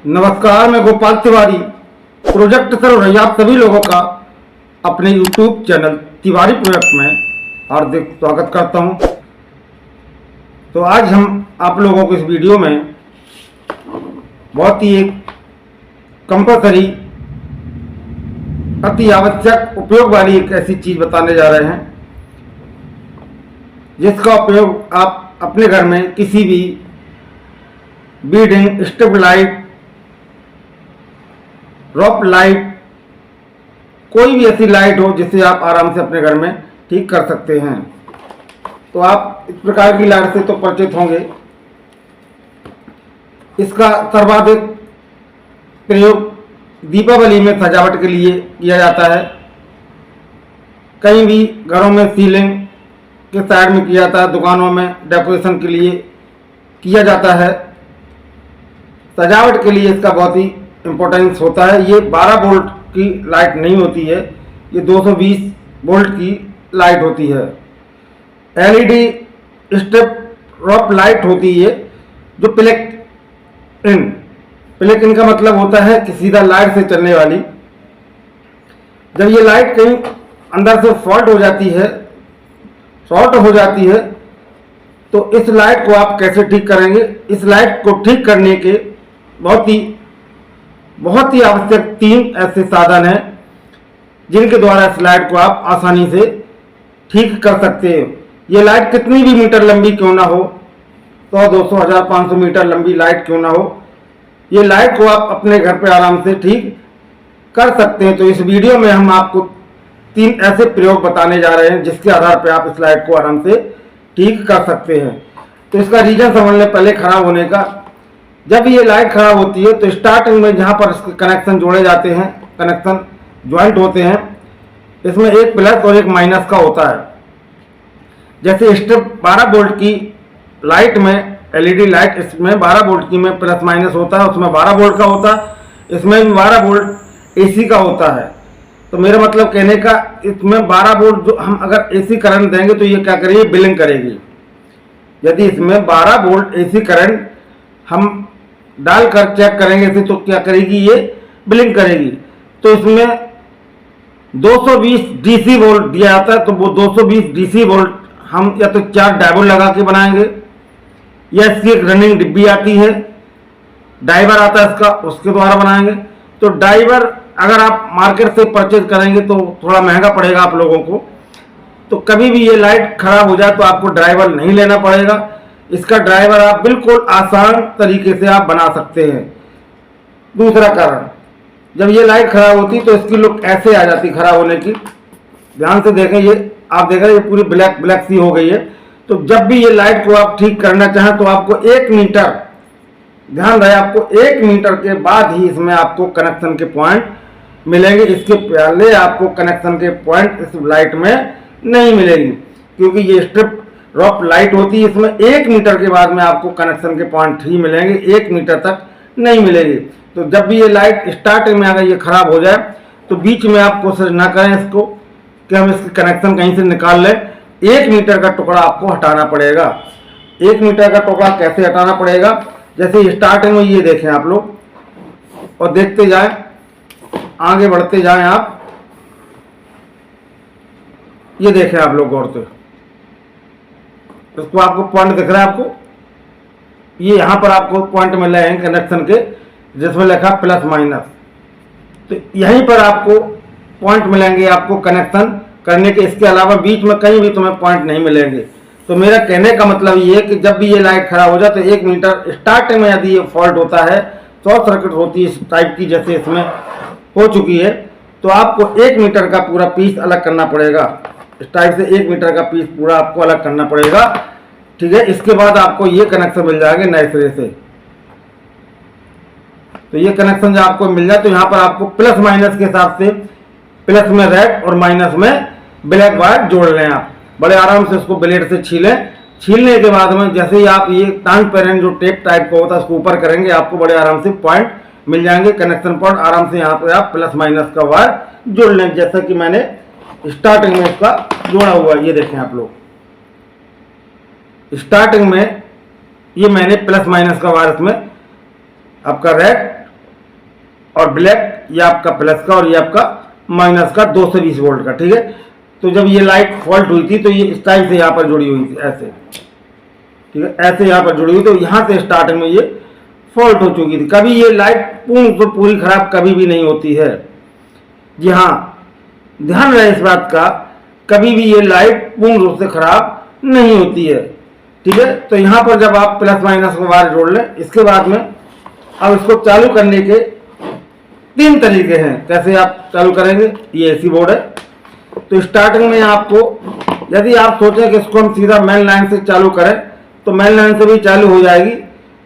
नमस्कार, मैं गोपाल तिवारी प्रोजेक्ट सर्व रही आप सभी लोगों का अपने YouTube चैनल तिवारी प्रोजेक्ट में हार्दिक स्वागत करता हूं। तो आज हम आप लोगों को इस वीडियो में बहुत ही एक कंपलसरी अति आवश्यक उपयोग वाली एक ऐसी चीज़ बताने जा रहे हैं जिसका उपयोग आप अपने घर में किसी भी beading, strip light, drop light, कोई भी ऐसी लाइट हो जिसे आप आराम से अपने घर में ठीक कर सकते हैं। तो आप इस प्रकार की लाइट से तो परिचित होंगे। इसका सर्वाधिक प्रयोग दीपावली में सजावट के लिए किया जाता है। कहीं भी घरों में सीलिंग के साइड में किया जाता है, दुकानों में डेकोरेशन के लिए किया जाता है। सजावट के लिए इसका बहुत ही इम्पोर्टेंस होता है। ये 12 वोल्ट की लाइट नहीं होती है, ये 220 वोल्ट की लाइट होती है। एलईडी स्टेप ड्रॉप लाइट होती है जो प्लग इन का मतलब होता है कि सीधा लाइट से चलने वाली। जब ये लाइट कहीं अंदर से फॉल्ट हो जाती है, शॉर्ट हो जाती है, तो इस लाइट को आप कैसे ठीक करेंगे? इस लाइट को ठीक करने के बहुत ही आवश्यक 3 ऐसे साधन हैं जिनके द्वारा इस लाइट को आप आसानी से ठीक कर सकते हो। ये लाइट कितनी भी मीटर लंबी क्यों ना हो, 100, 200, 1000, 500 मीटर लंबी लाइट क्यों ना हो, ये लाइट को आप अपने घर पे आराम से ठीक कर सकते हैं। तो इस वीडियो में हम आपको 3 ऐसे प्रयोग बताने जा रहे हैं जिसके आधार पर आप इस लाइट को आराम से ठीक कर सकते हैं। तो इसका रीजन समझ लें पहले खराब होने का। जब ये लाइट खराब होती है तो स्टार्टिंग में जहाँ पर इसके कनेक्शन जोड़े जाते हैं, कनेक्शन ज्वाइंट होते हैं, इसमें एक प्लस और एक माइनस का होता है। जैसे स्ट्रिप 12 वोल्ट की लाइट में, एलईडी लाइट, इसमें 12 वोल्ट की में प्लस माइनस होता है, उसमें 12 वोल्ट का होता है, इसमें भी 12 वोल्ट एसी का होता है। तो मेरा मतलब कहने का, इसमें 12 वोल्ट जो हम अगर एसी करंट देंगे तो ये क्या करेगी? बिलिंग करेगी। यदि इसमें 12 वोल्ट एसी करंट हम डालकर चेक करेंगे इसे तो क्या करेगी? ये बिलिंग करेगी। तो इसमें 220 डीसी वोल्ट दिया जाता है, तो वो 220 डीसी वोल्ट हम या तो 4 डायोड लगा के बनाएंगे, या इसकी एक रनिंग डिब्बी आती है, डाइवर आता है इसका, उसके द्वारा बनाएंगे। तो डाइवर अगर आप मार्केट से परचेज करेंगे तो थोड़ा महंगा पड़ेगा आप लोगों को। तो कभी भी ये लाइट खराब हो जाए तो आपको ड्राइवर नहीं लेना पड़ेगा। इसका ड्राइवर आप बिल्कुल आसान तरीके से आप बना सकते हैं। दूसरा कारण, जब ये लाइट खराब होती तो इसकी लुक ऐसे आ जाती खराब होने की। ध्यान से देखें, ये आप देख रहे हैं ये पूरी ब्लैक ब्लैक सी हो गई है। तो जब भी ये लाइट को आप ठीक करना चाहें तो आपको 1 मीटर, ध्यान रहे, आपको 1 मीटर के बाद ही इसमें आपको कनेक्शन के पॉइंट मिलेंगे। इसके पहले आपको कनेक्शन के पॉइंट इस लाइट में नहीं मिलेगी, क्योंकि ये स्ट्रिप ड्रॉप लाइट होती है। इसमें 1 मीटर के बाद में आपको कनेक्शन के पॉइंट ही मिलेंगे, 1 मीटर तक नहीं मिलेगी। तो जब भी ये लाइट स्टार्टिंग में अगर ये खराब हो जाए तो बीच में आप कोशिश ना करें इसको कि हम इसके कनेक्शन कहीं से निकाल लें। 1 मीटर का टुकड़ा आपको हटाना पड़ेगा। 1 मीटर का टुकड़ा कैसे हटाना पड़ेगा? जैसे स्टार्टिंग में ये देखें आप लोग, और देखते जाएं, आगे बढ़ते जाएं आप, ये देखें आप लोग गौर से, उसको आपको पॉइंट दिख रहा है आपको, ये यहाँ पर आपको पॉइंट मिल रहे हैं कनेक्शन के, जिसमें लिखा प्लस माइनस। तो यहीं पर आपको पॉइंट मिलेंगे आपको कनेक्शन करने के। इसके अलावा बीच में कहीं भी तुम्हें पॉइंट नहीं मिलेंगे। तो मेरा कहने का मतलब ये है कि जब भी ये लाइट खराब हो जाए तो 1 मीटर स्टार्टिंग में यदि ये फॉल्ट होता है, शॉर्ट सर्किट होती है इस टाइप की जैसे इसमें हो चुकी है, तो आपको 1 मीटर का पूरा पीस अलग करना पड़ेगा। इस टाइप से 1 मीटर का पीस पूरा आपको अलग करना पड़ेगा, ठीक है। इसके बाद आपको ये कनेक्शन मिल जाएंगे नए सिरे से। तो ये कनेक्शन जब आपको मिल जाए तो यहाँ पर आपको प्लस माइनस के हिसाब से, प्लस में रेड और माइनस में ब्लैक वायर जोड़ लें। आप बड़े आराम से उसको ब्लेड से छीलें। छीलने के बाद में जैसे ही आप ये ट्रांसपेरेंट जो टेप टाइप का होता है उसको ऊपर करेंगे, आपको बड़े आराम से पॉइंट मिल जाएंगे, कनेक्शन पॉइंट। आराम से यहाँ पे आप प्लस माइनस का वायर जोड़ लें, जैसा कि मैंने स्टार्टिंग में इसका जोड़ा हुआ है। ये देखें आप लोग, स्टार्टिंग में ये मैंने प्लस माइनस का वायर इसमें आपका रेड और ब्लैक ये आपका प्लस का और ये आपका माइनस का 220 वोल्ट का। ठीक है, तो जब ये लाइट फॉल्ट हुई थी तो ये इस टाइप से यहाँ पर जुड़ी हुई थी ऐसे, ठीक है, ऐसे यहाँ पर जुड़ी हुई, तो यहाँ से स्टार्टिंग में ये फॉल्ट हो चुकी थी। कभी ये लाइट पूरी खराब कभी भी नहीं होती है। जी हाँ, ध्यान रहे इस बात का, कभी भी ये लाइट पूर्ण रूप से खराब नहीं होती है। ठीक है, तो यहाँ पर जब आप प्लस माइनस को वायर जोड़ लें, इसके बाद में अब इसको चालू करने के 3 तरीके हैं। कैसे आप चालू करेंगे, ये एसी बोर्ड है, तो स्टार्टिंग में आपको, यदि आप सोचें कि इसको हम सीधा मेन लाइन से चालू करें तो मेन लाइन से भी चालू हो जाएगी।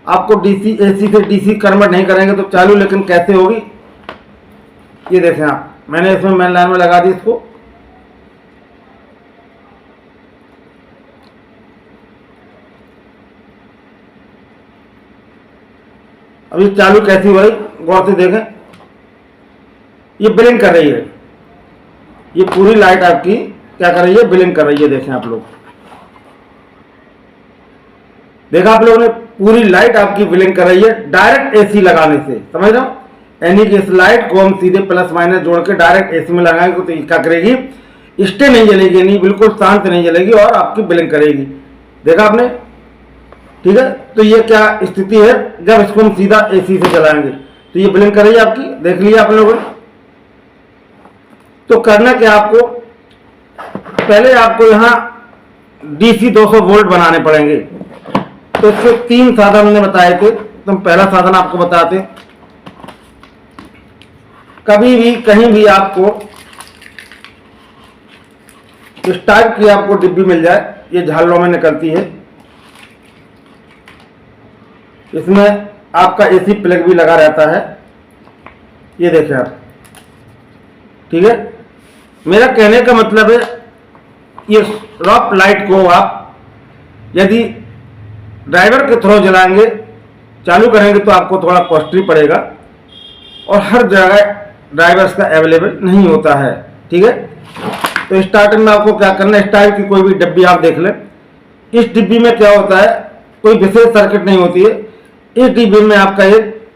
आपको डीसी एसी से डीसी कन्वर्ट नहीं करेंगे तो चालू, लेकिन कैसे होगी ये देखें आप, मैंने इसमें मेन लाइन में लगा दी इसको, अभी चालू कैसी हो रही गौर से देखें, ये ब्लिंक कर रही है, ये पूरी लाइट आपकी क्या कर रही है, ब्लिंक कर रही है। देखें आप लोग, देखा आप लोगों ने, पूरी लाइट आपकी ब्लिंक कर रही है डायरेक्ट एसी लगाने से, समझ रहे हो, यानी कि इस लाइट को हम सीधे प्लस माइनस जोड़ के डायरेक्ट एसी में लगाएंगे तो क्या करेगी, स्टे नहीं जलेगी, यानी बिल्कुल शांत नहीं जलेगी और आपकी ब्लिंक करेगी। देखा आपने, ठीक है, तो ये क्या स्थिति है जब इसको हम सीधा एसी से चलाएंगे तो ये ब्लिंक कर रही है आपकी, देख लिया आप लोगों ने। तो करना क्या आपको, पहले आपको यहाँ डीसी 200 वोल्ट बनाने पड़ेंगे। तो इसके 3 साधन हमने बताए थे, तो हम पहला साधन आपको बताते, कभी भी कहीं भी आपको इस टाइप की आपको डिब्बी मिल जाए, ये झालरों में निकलती है, इसमें आपका एसी प्लग भी लगा रहता है, ये देखें आप, ठीक है। मेरा कहने का मतलब है, ये रॉप लाइट को आप यदि ड्राइवर के थ्रू जलाएंगे, चालू करेंगे तो आपको थोड़ा कॉस्टली पड़ेगा और हर जगह ड्राइवर्स का अवेलेबल नहीं होता है। ठीक है, तो स्टार्टिंग में आपको क्या करना है, इस टाइप की कोई भी डिब्बी आप देख लें, इस डिब्बी में क्या होता है, कोई विशेष सर्किट नहीं होती है। इस डिब्बी में आपका एक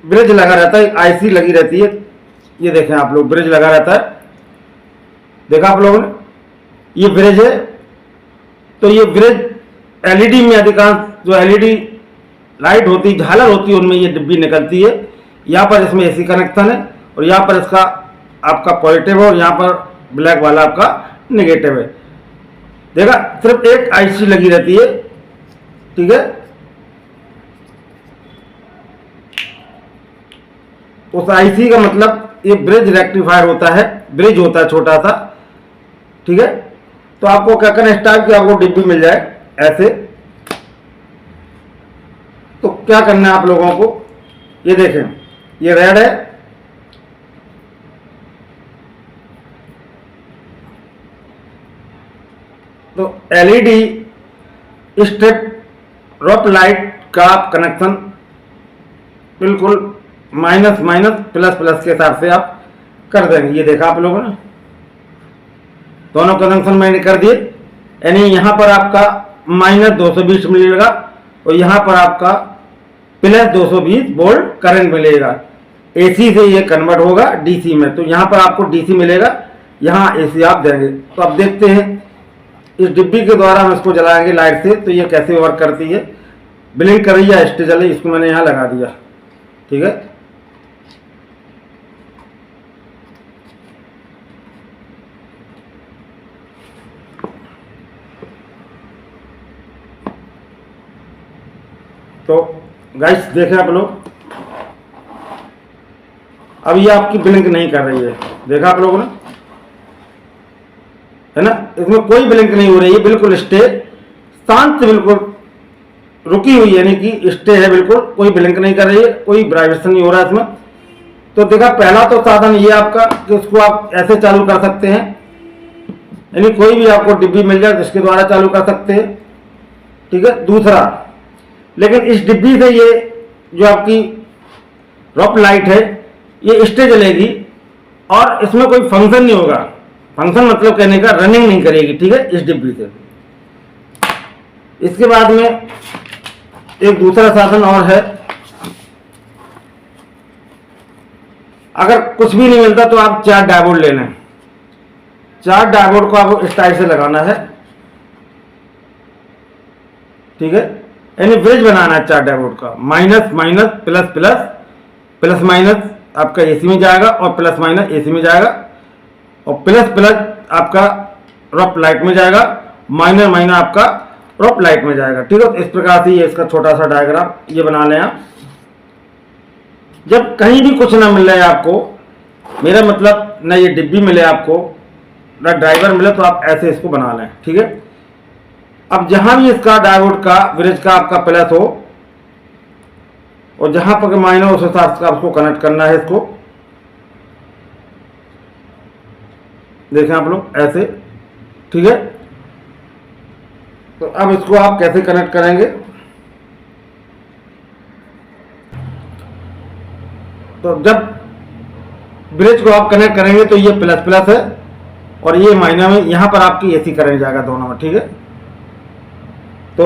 ब्रिज लगा रहता है, एक आईसी लगी रहती है, ये देखें आप लोग, ब्रिज लगा रहता है, देखा आप लोगों ने, ये ब्रिज है। तो ये ब्रिज एलईडी में, अधिकांश जो एलईडी लाइट होती है, झालर होती है, उनमें ये डिब्बी निकलती है। यहाँ पर इसमें एसी कनेक्शन है और यहाँ पर इसका आपका पॉजिटिव है और यहाँ पर ब्लैक वाला आपका नेगेटिव है। देखा, सिर्फ एक आईसी लगी रहती है, ठीक है। उस आईसी का मतलब ये ब्रिज रेक्टिफायर होता है, ब्रिज होता है छोटा सा, ठीक है। तो आपको क्या करना है, स्टाइल की आपको डिब्बी मिल जाए ऐसे, तो क्या करना है आप लोगों को, ये देखें, ये रेड है, तो एलईडी स्ट्रिप रॉप लाइट का कनेक्शन बिल्कुल माइनस माइनस प्लस प्लस के हिसाब से आप कर देंगे। ये देखा आप लोगों ने, दोनों कनेक्शन मैंने कर दिए, यानी यहाँ पर आपका माइनस 220 मिलेगा और यहाँ पर आपका प्लस 220 वोल्ट करंट मिलेगा। एसी से ये कन्वर्ट होगा डीसी में, तो यहाँ पर आपको डीसी मिलेगा, यहाँ एसी आप देंगे। तो अब देखते हैं इस डिब्बी के द्वारा हम इसको जलाएंगे लाइट से, तो ये कैसे वर्क करती है, ब्लिंक कर रही है, स्टे जले, इसको मैंने यहाँ लगा दिया, ठीक है। तो गाइस देखें आप लोग, अब ये आपकी ब्लिंक नहीं कर रही है, देखा आप लोगों ने, है ना, इसमें कोई ब्लिंक नहीं हो रही है, बिल्कुल स्टे, शांत, बिल्कुल रुकी हुई, यानी कि स्टे है बिल्कुल, कोई ब्लिंक नहीं कर रही है, कोई वाइब्रेशन नहीं हो रहा है इसमें। तो देखा, पहला तो साधन ये आपका कि उसको आप ऐसे चालू कर सकते हैं, यानी कोई भी आपको डिब्बी मिल जाए जिसके द्वारा चालू कर सकते हैं, ठीक है। दूसरा, लेकिन इस डिब्बी से ये जो आपकी रॉप लाइट है ये स्टे जलेगी और इसमें कोई फंक्शन नहीं होगा, फंक्शन मतलब कहने का रनिंग नहीं करेगी, ठीक है, इस डिब्बी से। इसके बाद में एक दूसरा साधन और है, अगर कुछ भी नहीं मिलता तो आप 4 डायोड ले लें। 4 डायोड को आपको इस टाइप से लगाना है, ठीक है, यानी ब्रिज बनाना है 4 डायोड का। Minus minus plus plus, plus minus आपका एसी में जाएगा और प्लस माइनस एसी में जाएगा, और प्लस प्लस आपका रफ लाइट में जाएगा, माइनस माइनस आपका रफ लाइट में जाएगा, ठीक है। तो इस प्रकार से ये इसका छोटा सा डायग्राम ये बना लें आप। जब कहीं भी कुछ ना मिल रहा है आपको, मेरा मतलब ना ये डिब्बी मिले आपको ना ड्राइवर मिले, तो आप ऐसे इसको बना लें, ठीक है। अब जहां भी इसका डायोड का ब्रिज का आपका प्लस हो और जहां पर माइनस उस हिसाब से आपको कनेक्ट करना है इसको। देखें आप लोग ऐसे, ठीक है। तो अब इसको आप कैसे कनेक्ट करेंगे, तो जब ब्रिज को आप कनेक्ट करेंगे तो ये प्लस प्लस है और ये माइनस में, यहां पर आपकी एसी करंट जाएगा दोनों में, ठीक है। तो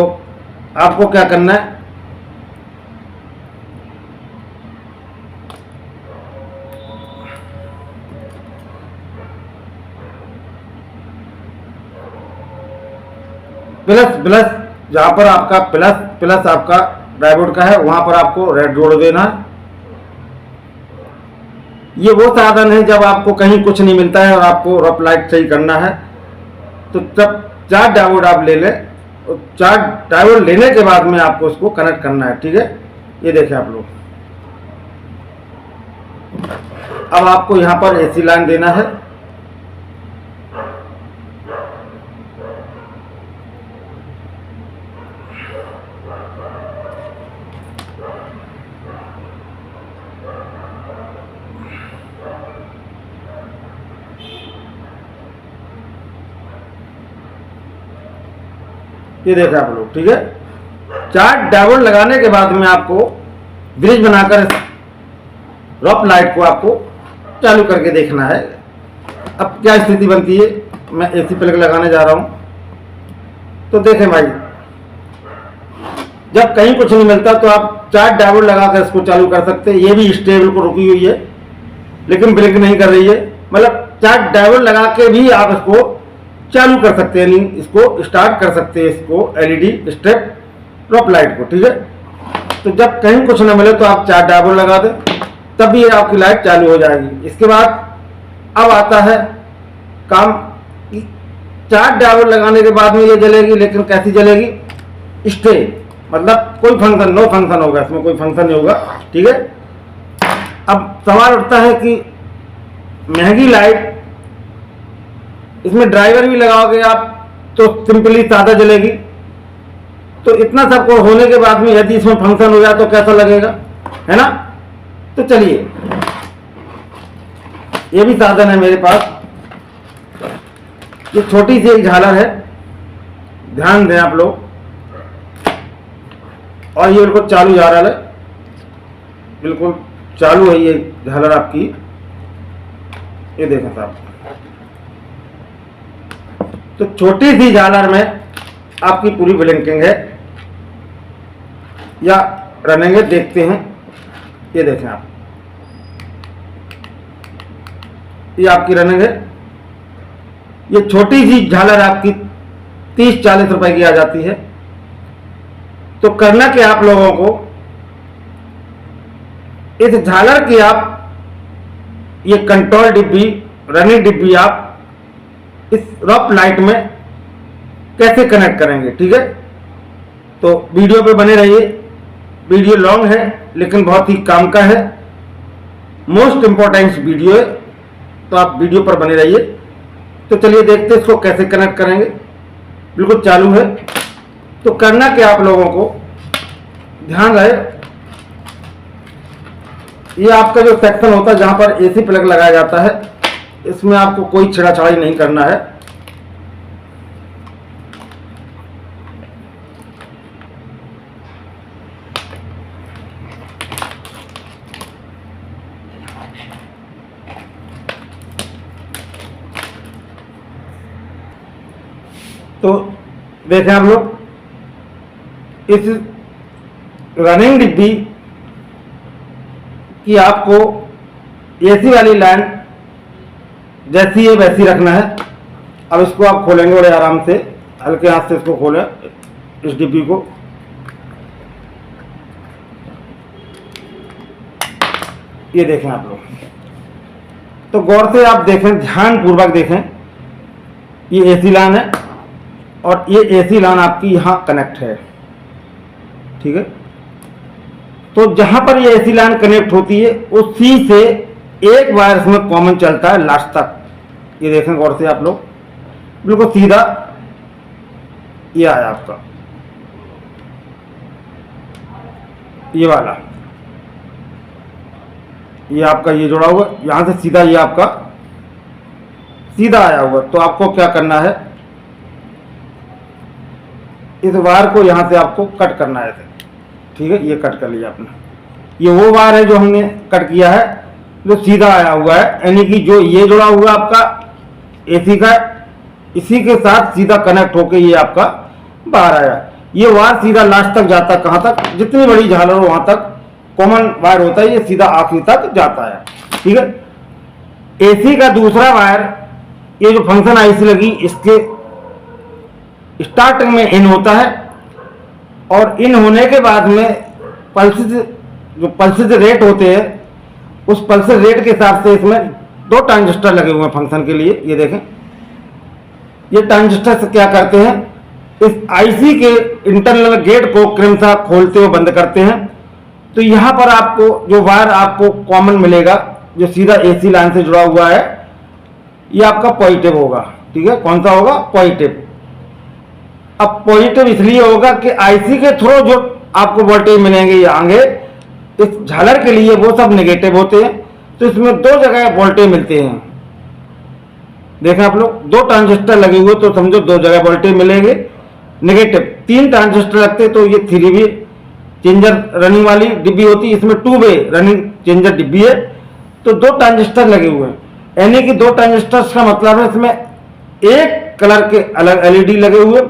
आपको क्या करना है, प्लस प्लस जहां पर आपका प्लस प्लस आपका डायोड का है वहां पर आपको रेड जोड़ देना है। ये वो साधन है जब आपको कहीं कुछ नहीं मिलता है और आपको रफ लाइट सही करना है, तो जब 4 डायोड आप ले लें, 4 डायोड लेने के बाद में आपको उसको कनेक्ट करना है, ठीक है। ये देखें आप लोग, अब आपको यहां पर एसी लाइन देना है, ये देखें आप लोग, ठीक है। 4 डायोड लगाने के बाद में आपको ब्रिज बनाकर रफ लाइट को आपको चालू करके देखना है। अब क्या स्थिति बनती है, मैं एसी प्लग लगाने जा रहा हूं, तो देखें भाई, जब कहीं कुछ नहीं मिलता तो आप 4 डायोड लगाकर इसको चालू कर सकते हैं। ये भी स्टेबल को रुकी हुई है लेकिन ब्रेक नहीं कर रही है, मतलब 4 डायोड लगा के भी आप इसको चालू कर सकते हैं, इसको स्टार्ट कर सकते हैं, इसको एलईडी स्टेप रफ लाइट को, ठीक है। तो जब कहीं कुछ न मिले तो आप 4 डायोड लगा दें, तब भी आपकी लाइट चालू हो जाएगी। इसके बाद अब आता है काम, 4 डायोड लगाने के बाद में ये जलेगी, लेकिन कैसी जलेगी, स्टे, मतलब कोई फंक्शन, नो फंक्शन होगा, इसमें कोई फंक्शन नहीं होगा, ठीक है। अब सवाल उठता है कि महंगी लाइट, इसमें ड्राइवर भी लगाओगे आप तो सिंपली सादा जलेगी, तो इतना सब होने के बाद में यदि इसमें फंक्शन हो जाए तो कैसा लगेगा, है ना। तो चलिए, ये भी साधन है मेरे पास, ये छोटी सी एक झालर है, ध्यान दें आप लोग, और ये बिल्कुल चालू झालर है, बिल्कुल चालू है ये झालर आपकी, ये देखें साहब। तो छोटी सी झालर में आपकी पूरी ब्लिंकिंग है या रनिंग है, देखते हैं, ये देखें आप, ये आपकी रनिंग है। ये छोटी सी झालर आपकी 30-40 रुपए की आ जाती है। तो करना क्या आप लोगों को, इस झालर की आप ये कंट्रोल डिब्बी, रनिंग डिब्बी आप इस रफ लाइट में कैसे कनेक्ट करेंगे, ठीक है। तो वीडियो पे बने रहिए, वीडियो लॉन्ग है लेकिन बहुत ही काम का है, मोस्ट इंपॉर्टेंट वीडियो है, तो आप वीडियो पर बने रहिए। तो चलिए देखते हैं इसको कैसे कनेक्ट करेंगे। बिल्कुल चालू है। तो करना क्या आप लोगों को, ध्यान रहे, ये आपका जो सेक्शन होता है जहां पर एसी प्लग लगाया जाता है, इसमें आपको कोई छेड़ाछाड़ी नहीं करना है। तो देखें आप लोग, इस रनिंग डिब्बी कि आपको एसी वाली लाइन जैसी है वैसी रखना है। अब इसको आप खोलेंगे बड़े आराम से, हल्के हाथ से इसको खोलें इस डिब्बी को। ये देखें आप लोग, तो गौर से आप देखें, ध्यान पूर्वक देखें। ये एसी लाइन है और ये एसी लाइन आपकी यहाँ कनेक्ट है, ठीक है। तो जहां पर ये एसी लाइन कनेक्ट होती है उसी से एक वायर इसमें कॉमन चलता है लास्ट तक। ये देखें गौर से आप लोग, बिल्कुल सीधा ये आया आपका, ये वाला, ये आपका ये जुड़ा हुआ, यहां से सीधा ये आपका सीधा आया हुआ। तो आपको क्या करना है, इस वायर को यहां से आपको कट करना है, ठीक है। ये कट कर लिया आपने। ये वो वायर है जो हमने कट किया है, जो सीधा आया हुआ है, यानी कि जो ये जुड़ा हुआ आपका एसी का, इसी के साथ सीधा कनेक्ट होके ये आपका बाहर आया। ये वायर सीधा लास्ट तक जाता है, कहां तक, जितनी बड़ी झालर हो वहां तक कॉमन वायर होता है, ये सीधा आखिरी तक जाता है, ठीक है। एसी का दूसरा वायर, ये जो फंक्शन आईसी लगी, इसके स्टार्टिंग में इन होता है और इन होने के बाद में पल्सेस, जो पल्सेस रेट होते हैं, उस पल्सेस रेट के हिसाब से इसमें दो ट्रांजिस्टर लगे हुए हैं फंक्शन के लिए। ये देखें, ये ट्रांजिस्टर से क्या करते हैं, इस आईसी के इंटरनल गेट को क्रमशः खोलते हुए बंद करते हैं। तो यहां पर आपको जो वायर आपको कॉमन मिलेगा, जो सीधा एसी लाइन से जुड़ा हुआ है, ये आपका पॉजिटिव होगा, ठीक है। कौन सा होगा, पॉजिटिव। अब पॉजिटिव इसलिए होगा कि आईसी के थ्रू जो आपको वोल्टेज मिलेंगे ये आगे, इस झालर के लिए वो सब नेगेटिव होते हैं। तो इसमें दो जगह वोल्टेज मिलते हैं। देखें आप लोग, दो ट्रांजिस्टर लगे हुए तो समझो दो जगह वोल्टेज मिलेंगे नेगेटिव। तीन ट्रांजिस्टर लगते तो ये 3 वे चेंजर रनिंग वाली डिब्बी होती, इसमें 2 वे रनिंग चेंजर डिब्बी है। तो दो ट्रांजिस्टर लगे हुए हैं, यानी कि दो ट्रांजिस्टर्स का मतलब है इसमें एक कलर के अलग एलईडी लगे हुए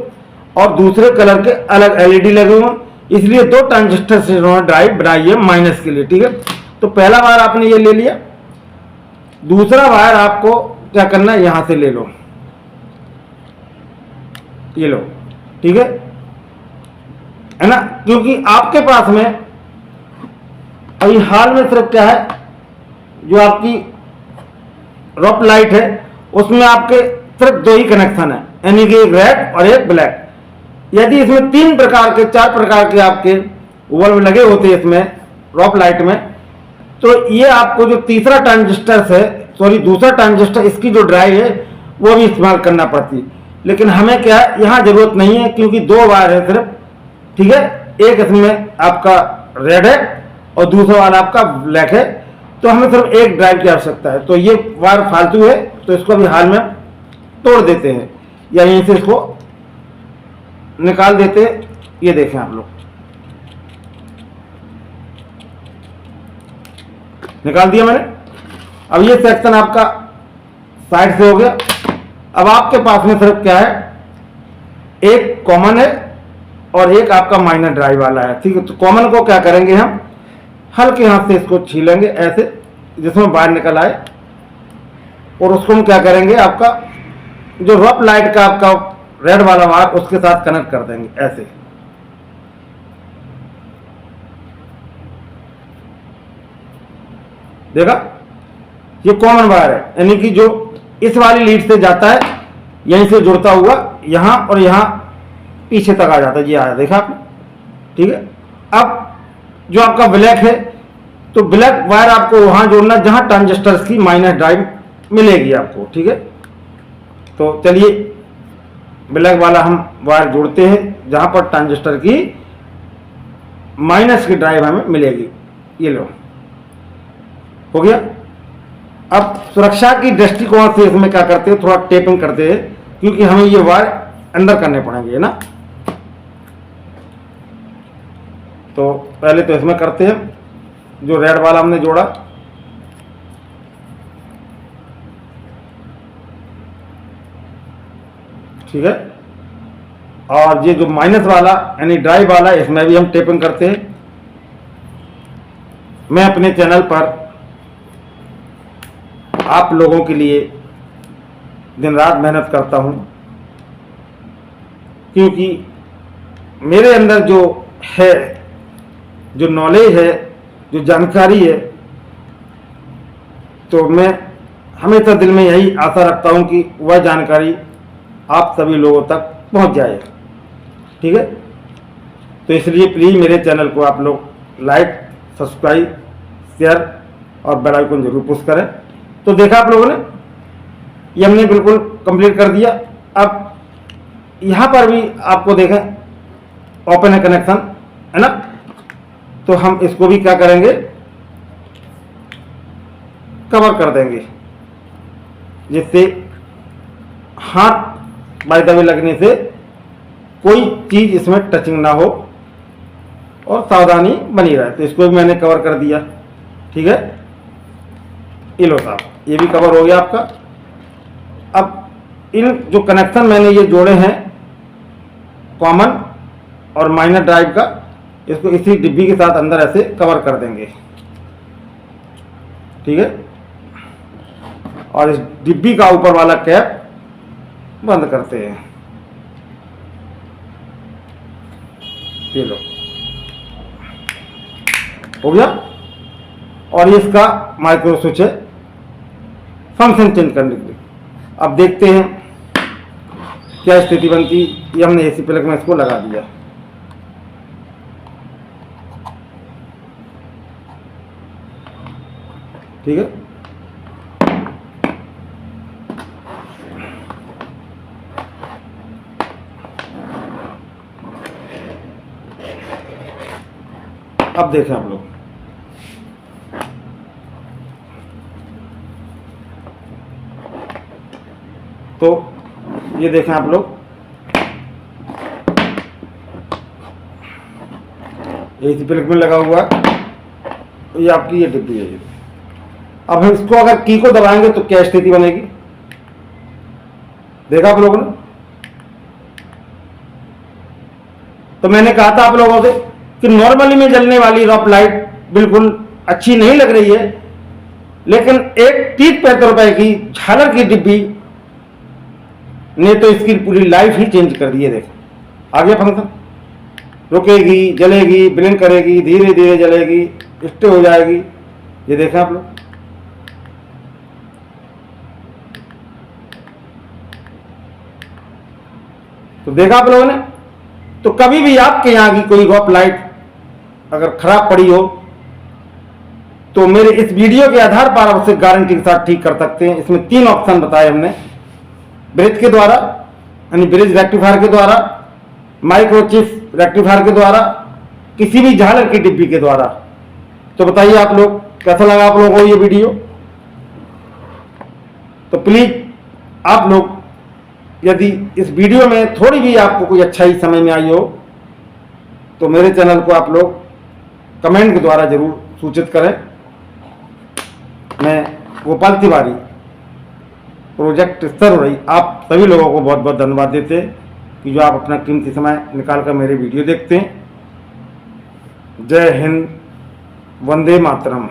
और दूसरे कलर के अलग एलईडी लगे हुए, इसलिए दो ट्रांजिस्टर से उन्होंने ड्राइव बनाई है माइनस के लिए, ठीक है। तो पहला वायर आपने ये ले लिया, दूसरा वायर आपको क्या करना है, यहां से ले लो, ये लो, ठीक है ना। क्योंकि आपके पास में अभी हाल में सिर्फ क्या है, जो आपकी रॉप लाइट है उसमें आपके सिर्फ दो ही कनेक्शन है, यानी कि एक रेड और एक ब्लैक। यदि इसमें 3 प्रकार के 4 प्रकार के आपके बल्ब लगे होते हैं इसमें रॉप लाइट में, तो ये आपको जो तीसरा ट्रांजिस्टर है, सॉरी दूसरा ट्रांजिस्टर, इसकी जो ड्राइव है वो भी इस्तेमाल करना पड़ती। लेकिन हमें क्या है, यहाँ जरूरत नहीं है, क्योंकि दो वायर है सिर्फ, ठीक है। एक इसमें आपका रेड है और दूसरा वाला आपका ब्लैक है, तो हमें सिर्फ एक ड्राइव की आवश्यकता है। तो ये वायर फालतू है, तो इसको भी हाल में तोड़ देते हैं या यहीं से इसको निकाल देते हैं। ये देखें आप लोग, निकाल दिया मैंने। अब ये सेक्शन आपका साइड से हो गया। अब आपके पास में सिर्फ क्या है, एक कॉमन है और एक आपका माइनर ड्राइव वाला है, ठीक है। तो कॉमन को क्या करेंगे, हम हल्के हाथ से इसको छीलेंगे ऐसे, जिसमें बाहर निकल आए, और उसको हम क्या करेंगे, आपका जो रॉप लाइट का आपका रेड वाला वायर उसके साथ कनेक्ट कर देंगे ऐसे। देखा, ये कॉमन वायर है, यानी कि जो इस वाली लीड से जाता है, यहीं से जुड़ता हुआ यहां और यहां पीछे तक आ जाता है। ये आया, देखा आपने, ठीक है। अब जो आपका ब्लैक है, तो ब्लैक वायर आपको वहां जोड़ना जहां ट्रांजिस्टर्स की माइनस ड्राइव मिलेगी आपको, ठीक है। तो चलिए ब्लैक वाला हम वायर जोड़ते हैं जहां पर ट्रांजिस्टर की माइनस की ड्राइव हमें मिलेगी। ये लो, हो गया। अब सुरक्षा की दृष्टिकोण से इसमें क्या करते हैं, थोड़ा टेपिंग करते हैं, क्योंकि हमें ये वायर अंदर करने पड़ेंगे, है ना। तो पहले तो इसमें करते हैं, जो रेड वाला हमने जोड़ा, ठीक है। और ये जो माइनस वाला यानी ड्राइव वाला, इसमें भी हम टेपिंग करते हैं। मैं अपने चैनल पर आप लोगों के लिए दिन रात मेहनत करता हूँ, क्योंकि मेरे अंदर जो है, जो नॉलेज है, जो जानकारी है, तो मैं हमेशा दिल में यही आशा रखता हूँ कि वह जानकारी आप सभी लोगों तक पहुँच जाए। ठीक है, तो इसलिए प्लीज़ मेरे चैनल को आप लोग लाइक, सब्सक्राइब, शेयर और बेल आइकन जरूर पुश करें। तो देखा आप लोगों ने, ये हमने बिल्कुल कंप्लीट कर दिया। अब यहाँ पर भी आपको देखें ओपन है कनेक्शन, है ना, तो हम इसको भी क्या करेंगे, कवर कर देंगे, जिससे हाथ बाय द वे लगने से कोई चीज़ इसमें टचिंग ना हो और सावधानी बनी रहे। तो इसको भी मैंने कवर कर दिया। ठीक है, ये लो साहब, ये भी कवर हो गया आपका। अब इन जो कनेक्शन मैंने ये जोड़े हैं कॉमन और माइनर ड्राइव का, इसको इसी डिब्बी के साथ अंदर ऐसे कवर कर देंगे। ठीक है, और इस डिब्बी का ऊपर वाला कैप बंद करते हैं। ये लो, हो गया। और इसका माइक्रो स्विच है फंक्शन चेंज करने के लिए। अब देखते हैं क्या स्थिति बनती। ये हमने एसी प्लग में इसको लगा दिया। ठीक है, अब देखें आप लोग, तो ये देखें आप लोग, एसी प्लग में लगा हुआ, ये आपकी ये डिब्बी है। ये अब हम इसको अगर की को दबाएंगे तो क्या स्थिति बनेगी, देखा आप लोगों ने। तो मैंने कहा था आप लोगों से कि नॉर्मली में जलने वाली रॉप लाइट बिल्कुल अच्छी नहीं लग रही है, लेकिन एक 30-35 रुपए की झालर की डिब्बी ने तो इसकी पूरी लाइफ ही चेंज कर दी है। देखो आ गया फंक्शन, रुकेगी, जलेगी, ब्लिंक करेगी, धीरे धीरे जलेगी, स्टे हो जाएगी। ये देखें आप लोग, तो देखा आप लोगों ने। तो कभी भी आपके यहाँ की कोई रॉप लाइट अगर खराब पड़ी हो तो मेरे इस वीडियो के आधार पर आप उसे गारंटी के साथ ठीक कर सकते हैं। इसमें 3 ऑप्शन बताए हमने, ब्रिज के द्वारा यानी ब्रिज रेक्टिफायर के द्वारा, माइक्रोचिप रेक्टिफायर के द्वारा, किसी भी झालर की डिब्बी के द्वारा। तो बताइए आप लोग कैसा लगा आप लोगों को ये वीडियो। तो प्लीज आप लोग यदि इस वीडियो में थोड़ी भी आपको कोई अच्छाई समझ में आई हो तो मेरे चैनल को आप लोग कमेंट के द्वारा जरूर सूचित करें। मैं गोपाल तिवारी, प्रोजेक्ट स्तरुरई, आप सभी लोगों को बहुत बहुत धन्यवाद देते हैं कि जो आप अपना कीमती समय निकाल कर मेरे वीडियो देखते हैं। जय हिंद, वंदे मातरम।